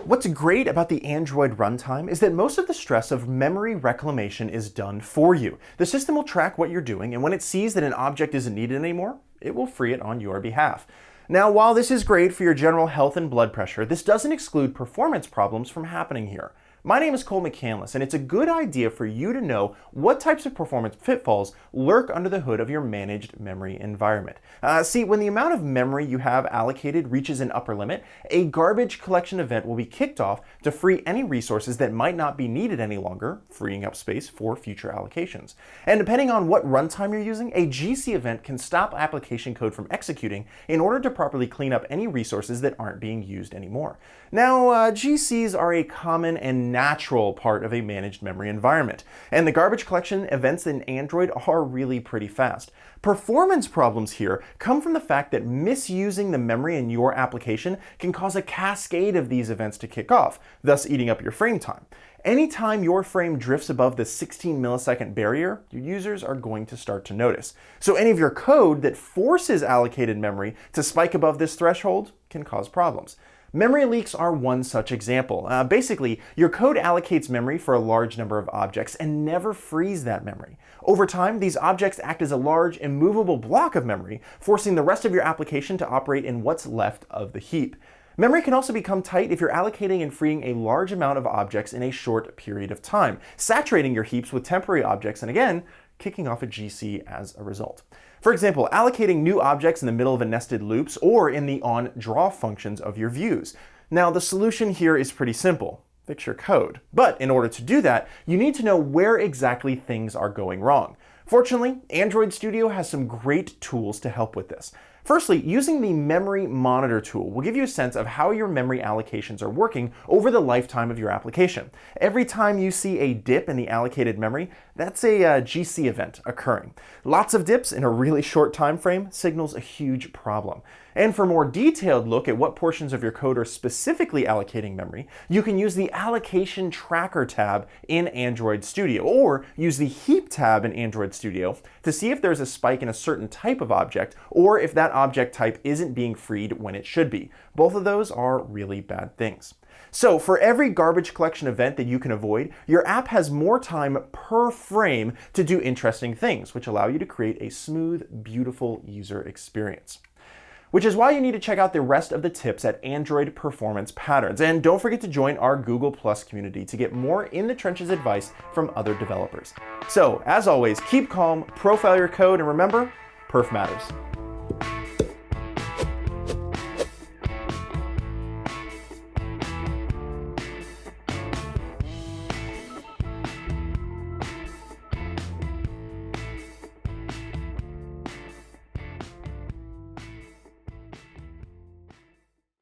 What's great about the Android runtime is that most of the stress of memory reclamation is done for you. The system will track what you're doing, and when it sees that an object isn't needed anymore, it will free it on your behalf. Now, while this is great for your general health and blood pressure, this doesn't exclude performance problems from happening here. My name is Colt McAnlis, and it's a good idea for you to know what types of performance pitfalls lurk under the hood of your managed memory environment. See, when the amount of memory you have allocated reaches an upper limit, a garbage collection event will be kicked off to free any resources that might not be needed any longer, freeing up space for future allocations. And depending on what runtime you're using, a GC event can stop application code from executing in order to properly clean up any resources that aren't being used anymore. Now, GCs are a common and natural part of a managed memory environment, and the garbage collection events in Android are really pretty fast. Performance problems here come from the fact that misusing the memory in your application can cause a cascade of these events to kick off, thus eating up your frame time. Anytime your frame drifts above the 16 millisecond barrier, your users are going to start to notice. So any of your code that forces allocated memory to spike above this threshold can cause problems. Memory leaks are one such example. Basically, your code allocates memory for a large number of objects and never frees that memory. Over time, these objects act as a large, immovable block of memory, forcing the rest of your application to operate in what's left of the heap. Memory can also become tight if you're allocating and freeing a large amount of objects in a short period of time, saturating your heaps with temporary objects and again, kicking off a GC as a result. For example, allocating new objects in the middle of a nested loops or in the onDraw functions of your views. Now, the solution here is pretty simple. Fix your code. But in order to do that, you need to know where exactly things are going wrong. Fortunately, Android Studio has some great tools to help with this. Firstly, using the Memory Monitor tool will give you a sense of how your memory allocations are working over the lifetime of your application. Every time you see a dip in the allocated memory, that's a GC event occurring. Lots of dips in a really short time frame signals a huge problem. And for a more detailed look at what portions of your code are specifically allocating memory, you can use the Allocation Tracker tab in Android Studio, or use the Heap tab in Android Studio to see if there's a spike in a certain type of object, or if that object type isn't being freed when it should be. Both of those are really bad things. So for every garbage collection event that you can avoid, your app has more time per frame to do interesting things, which allow you to create a smooth, beautiful user experience. Which is why you need to check out the rest of the tips at Android Performance Patterns. And don't forget to join our Google+ community to get more in-the-trenches advice from other developers. So, as always, keep calm, profile your code, and remember, perf matters.